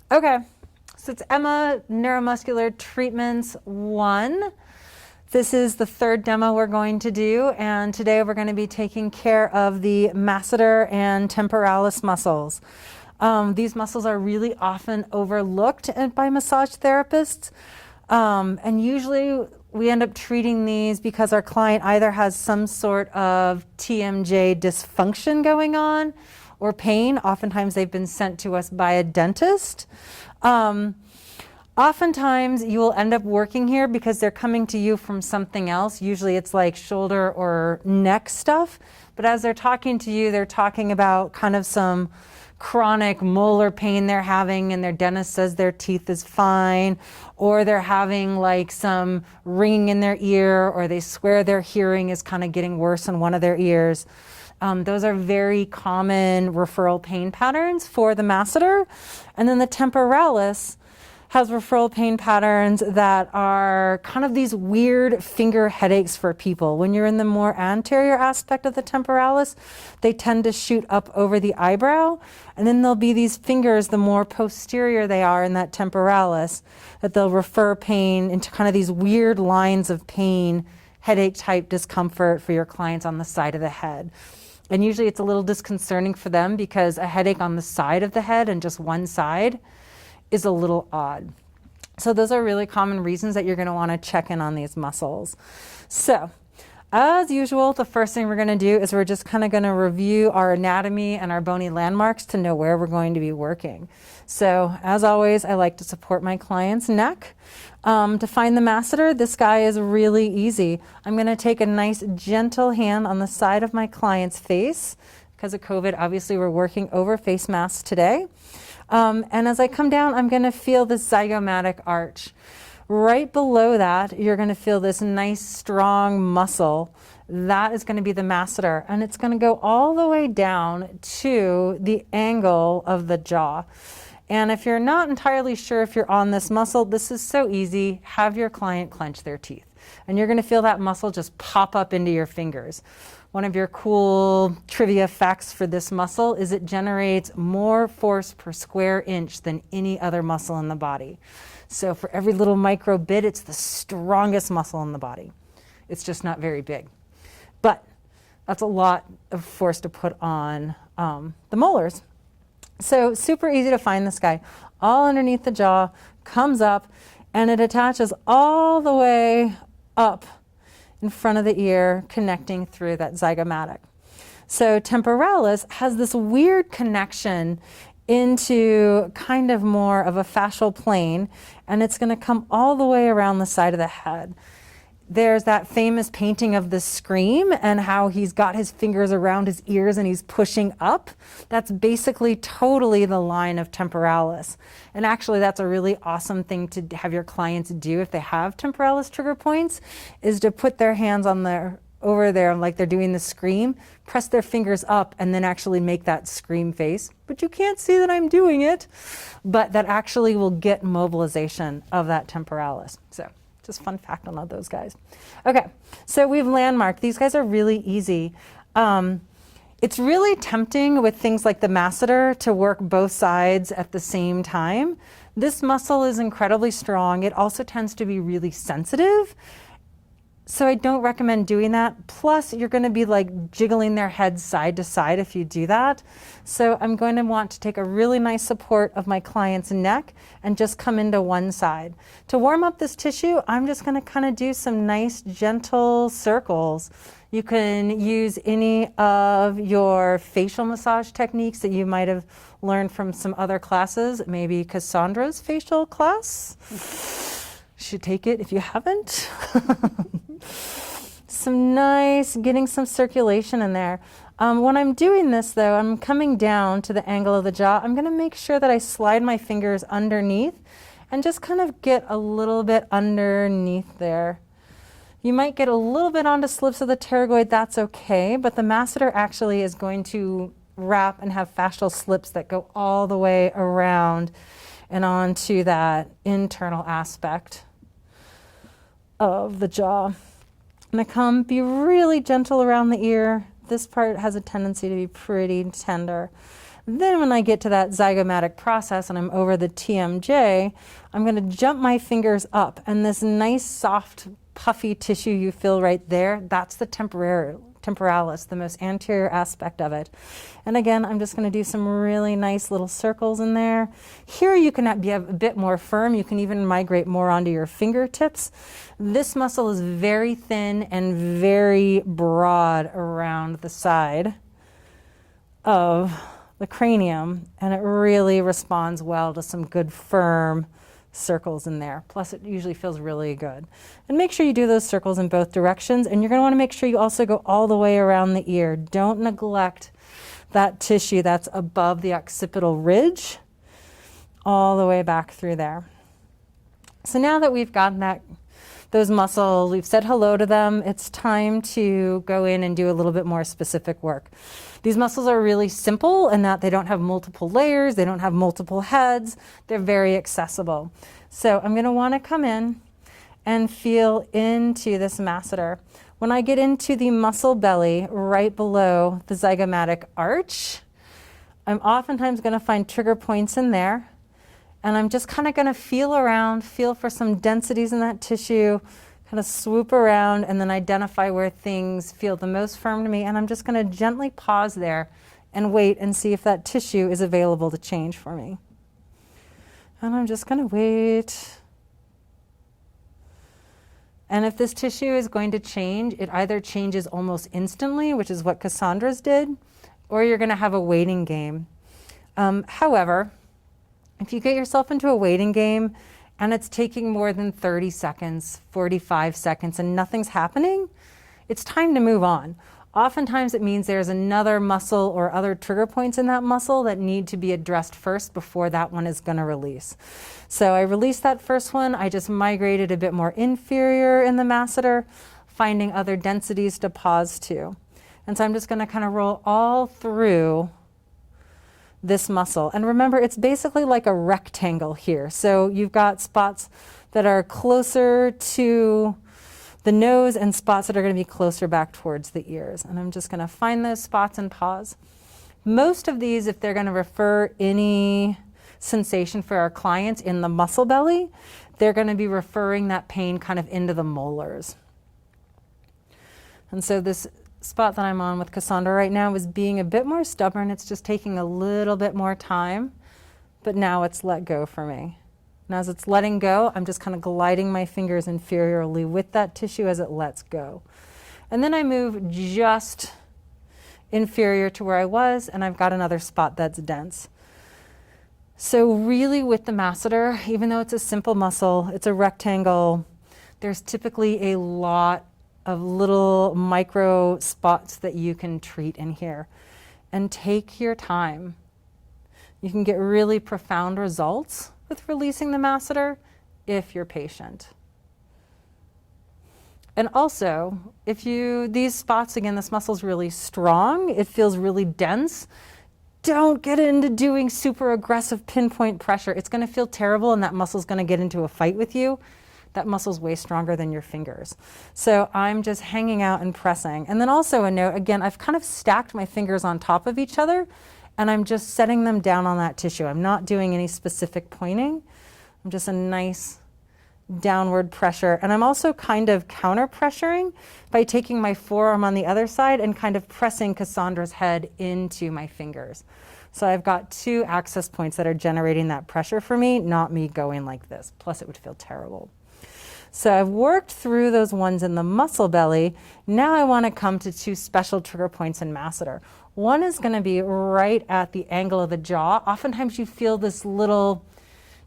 Okay, so it's Emma, Neuromuscular Treatments 1. This is the third demo we're going to do, and today we're going to be taking care of the masseter and temporalis muscles. These muscles are really often overlooked by massage therapists, and usually we end up treating these because our client either has some sort of TMJ dysfunction going on or pain. Oftentimes they've been sent to us by a dentist. Oftentimes you will end up working here because they're coming to you from something else. Usually it's like shoulder or neck stuff. But as they're talking to you, they're talking about kind of some chronic molar pain they're having, and their dentist says their teeth is fine, or they're having like some ringing in their ear, or they swear their hearing is kind of getting worse in one of their ears. Those are very common referral pain patterns for the masseter. And then the temporalis has referral pain patterns that are kind of these weird finger headaches for people. When you're in the more anterior aspect of the temporalis, they tend to shoot up over the eyebrow. And then there'll be these fingers, the more posterior they are in that temporalis, that they'll refer pain into kind of these weird lines of pain, headache type discomfort for your clients on the side of the head. And usually it's a little disconcerting for them because a headache on the side of the head and just one side is a little odd. So those are really common reasons that you're going to want to check in on these muscles. So as usual, the first thing we're going to do is we're just kind of going to review our anatomy and our bony landmarks to know where we're going to be working. So as always, I like to support my client's neck. To find the masseter, this guy is really easy. I'm going to take a nice gentle hand on the side of my client's face. Because of COVID, obviously we're working over face masks today. And as I come down, I'm going to feel this zygomatic arch. Right below that, you're going to feel this nice, strong muscle. That is going to be the masseter. And it's going to go all the way down to the angle of the jaw. And if you're not entirely sure if you're on this muscle, this is so easy. Have your client clench their teeth. And you're going to feel that muscle just pop up into your fingers. One of your cool trivia facts for this muscle is it generates more force per square inch than any other muscle in the body. So for every little micro bit, it's the strongest muscle in the body. It's just not very big. But that's a lot of force to put on the molars. So super easy to find this guy. All underneath the jaw, comes up, and it attaches all the way up in front of the ear, connecting through that zygomatic. So temporalis has this weird connection into kind of more of a fascial plane, and it's going to come all the way around the side of the head. There's that famous painting of the Scream and how he's got his fingers around his ears and he's pushing up. That's basically totally the line of temporalis. And actually that's a really awesome thing to have your clients do if they have temporalis trigger points, is to put their hands on their over there like they're doing the Scream, press their fingers up and then actually make that Scream face. But you can't see that I'm doing it, but that actually will get mobilization of that temporalis. So just fun fact on all those guys. Okay, so we've landmarked. These guys are really easy. It's really tempting with things like the masseter to work both sides at the same time. This muscle is incredibly strong. It also tends to be really sensitive. So I don't recommend doing that. Plus, you're going to be like jiggling their head side to side if you do that. So I'm going to want to take a really nice support of my client's neck and just come into one side. To warm up this tissue, I'm just going to kind of do some nice gentle circles. You can use any of your facial massage techniques that you might have learned from some other classes, maybe Cassandra's facial class. You should take it if you haven't. Some nice, getting some circulation in there. When I'm doing this though, I'm coming down to the angle of the jaw. I'm gonna make sure that I slide my fingers underneath and just kind of get a little bit underneath there. You might get a little bit onto slips of the pterygoid, that's okay, but the masseter actually is going to wrap and have fascial slips that go all the way around and onto that internal aspect of the jaw. I'm gonna be really gentle around the ear. This part has a tendency to be pretty tender. Then when I get to that zygomatic process and I'm over the TMJ, I'm going to jump my fingers up, and this nice soft puffy tissue you feel right there, that's the temporalis, the most anterior aspect of it. And again, I'm just going to do some really nice little circles in there. Here you can be a bit more firm. You can even migrate more onto your fingertips. This muscle is very thin and very broad around the side of the cranium, and it really responds well to some good firm circles in there. Plus it usually feels really good. And make sure you do those circles in both directions, and you're going to want to make sure you also go all the way around the ear. Don't neglect that tissue that's above the occipital ridge all the way back through there. So now that we've got those muscles, we've said hello to them, it's time to go in and do a little bit more specific work. These muscles are really simple in that they don't have multiple layers, they don't have multiple heads, they're very accessible. So I'm going to want to come in and feel into this masseter. When I get into the muscle belly right below the zygomatic arch, I'm oftentimes going to find trigger points in there, and I'm just kind of going to feel around, feel for some densities in that tissue, kind of swoop around and then identify where things feel the most firm to me. And I'm just going to gently pause there and wait and see if that tissue is available to change for me. And I'm just going to wait. And if this tissue is going to change, it either changes almost instantly, which is what Cassandra's did, or you're going to have a waiting game. However, if you get yourself into a waiting game and it's taking more than 30 seconds, 45 seconds, and nothing's happening, it's time to move on. Oftentimes it means there's another muscle or other trigger points in that muscle that need to be addressed first before that one is going to release. So I released that first one. I just migrated a bit more inferior in the masseter, finding other densities to pause to. And so I'm just going to kind of roll all through this muscle. And remember, it's basically like a rectangle here. So you've got spots that are closer to the nose and spots that are going to be closer back towards the ears. And I'm just going to find those spots and pause. Most of these, if they're going to refer any sensation for our clients in the muscle belly, they're going to be referring that pain kind of into the molars. And so this spot that I'm on with Cassandra right now is being a bit more stubborn. It's just taking a little bit more time, but now it's let go for me. And as it's letting go, I'm just kind of gliding my fingers inferiorly with that tissue as it lets go. And then I move just inferior to where I was, and I've got another spot that's dense. So really with the masseter, even though it's a simple muscle, it's a rectangle, there's typically a lot of little micro spots that you can treat in here. And take your time. You can get really profound results with releasing the masseter if you're patient. And also, if these spots, again, this muscle's really strong, it feels really dense, don't get into doing super aggressive pinpoint pressure. It's going to feel terrible and that muscle's going to get into a fight with you. That muscle's way stronger than your fingers. So I'm just hanging out and pressing. And then also a note, again, I've kind of stacked my fingers on top of each other and I'm just setting them down on that tissue. I'm not doing any specific pointing. I'm just a nice downward pressure. And I'm also kind of counter pressuring by taking my forearm on the other side and kind of pressing Cassandra's head into my fingers. So I've got two access points that are generating that pressure for me, not me going like this. Plus it would feel terrible. So I've worked through those ones in the muscle belly. Now I want to come to two special trigger points in masseter. One is going to be right at the angle of the jaw. Oftentimes you feel this little,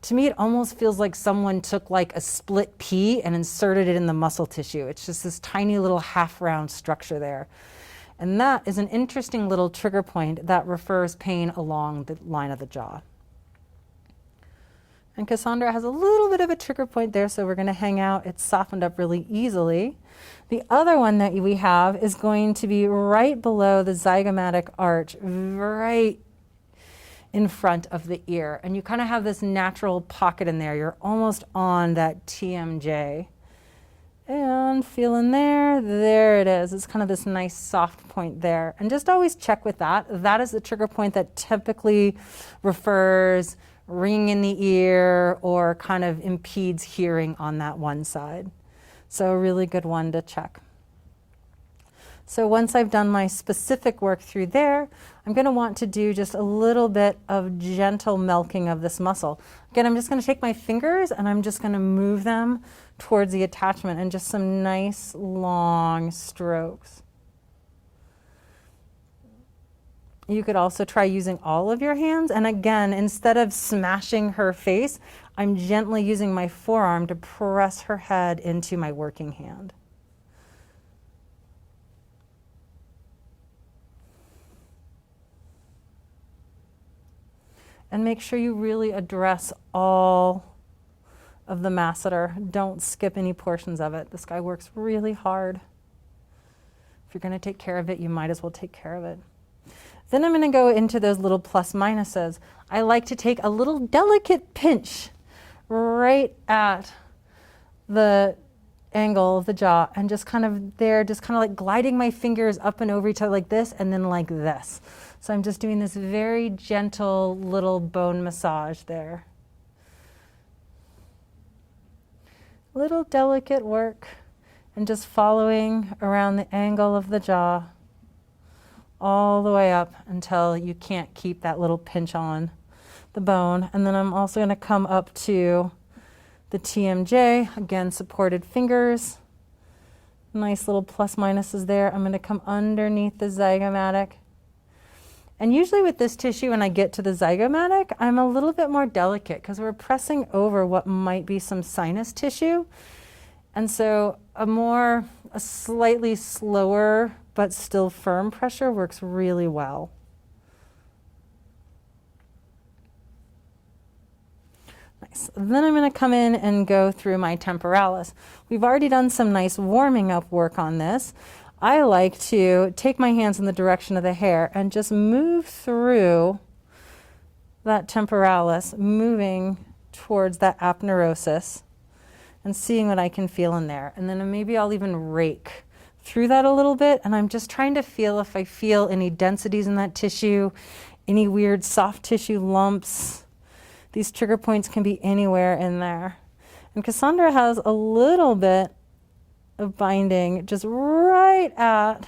to me it almost feels like someone took like a split pea and inserted it in the muscle tissue. It's just this tiny little half round structure there. And that is an interesting little trigger point that refers pain along the line of the jaw. And Cassandra has a little bit of a trigger point there, so we're going to hang out. It's softened up really easily. The other one that we have is going to be right below the zygomatic arch, right in front of the ear. And you kind of have this natural pocket in there. You're almost on that TMJ. And feeling there, there it is. It's kind of this nice soft point there. And just always check with that. That is the trigger point that typically refers ringing in the ear or kind of impedes hearing on that one side. So a really good one to check. So once I've done my specific work through there, I'm going to want to do just a little bit of gentle milking of this muscle. Again, I'm just going to take my fingers and I'm just going to move them towards the attachment and just some nice long strokes. You could also try using all of your hands. And again, instead of smashing her face, I'm gently using my forearm to press her head into my working hand. And make sure you really address all of the masseter. Don't skip any portions of it. This guy works really hard. If you're going to take care of it, you might as well take care of it. Then I'm going to go into those little plus minuses. I like to take a little delicate pinch right at the angle of the jaw and just kind of there, just kind of like gliding my fingers up and over each other like this and then like this. So I'm just doing this very gentle little bone massage there. Little delicate work and just following around the angle of the jaw all the way up until you can't keep that little pinch on the bone. And then I'm also going to come up to the TMJ, again supported fingers. Nice little plus minuses there. I'm going to come underneath the zygomatic. And usually with this tissue, when I get to the zygomatic, I'm a little bit more delicate because we're pressing over what might be some sinus tissue. And so a slightly slower but still firm pressure works really well. Nice. Then I'm going to come in and go through my temporalis. We've already done some nice warming up work on this. I like to take my hands in the direction of the hair and just move through that temporalis, moving towards that aponeurosis and seeing what I can feel in there. And then maybe I'll even rake through that a little bit, and I'm just trying to feel if I feel any densities in that tissue, any weird soft tissue lumps. These trigger points can be anywhere in there. And Cassandra has a little bit of binding just right at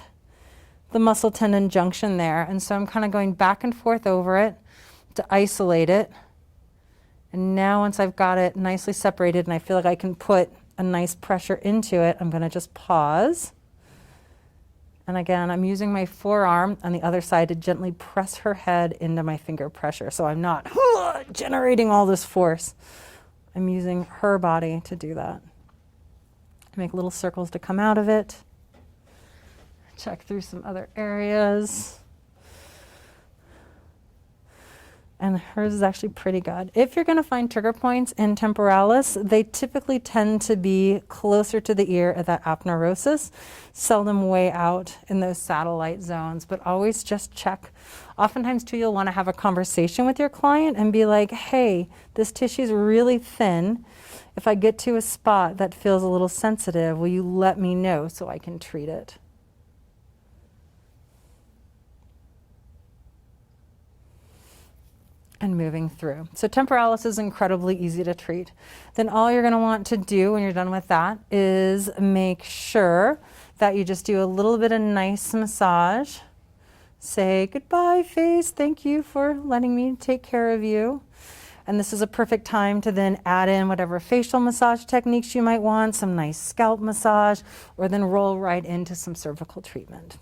the muscle tendon junction there. And so I'm kind of going back and forth over it to isolate it. And now once I've got it nicely separated and I feel like I can put a nice pressure into it, I'm going to just pause. And again, I'm using my forearm on the other side to gently press her head into my finger pressure. So I'm not generating all this force. I'm using her body to do that. Make little circles to come out of it. Check through some other areas. And hers is actually pretty good. If you're going to find trigger points in temporalis, they typically tend to be closer to the ear at that aponeurosis, seldom way out in those satellite zones, but always just check. Oftentimes too, you'll want to have a conversation with your client and be like, hey, this tissue is really thin. If I get to a spot that feels a little sensitive, will you let me know so I can treat it? And moving through. So temporalis is incredibly easy to treat. Then all you're going to want to do when you're done with that is make sure that you just do a little bit of nice massage. Say goodbye, face. Thank you for letting me take care of you. And this is a perfect time to then add in whatever facial massage techniques you might want, some nice scalp massage, or then roll right into some cervical treatment.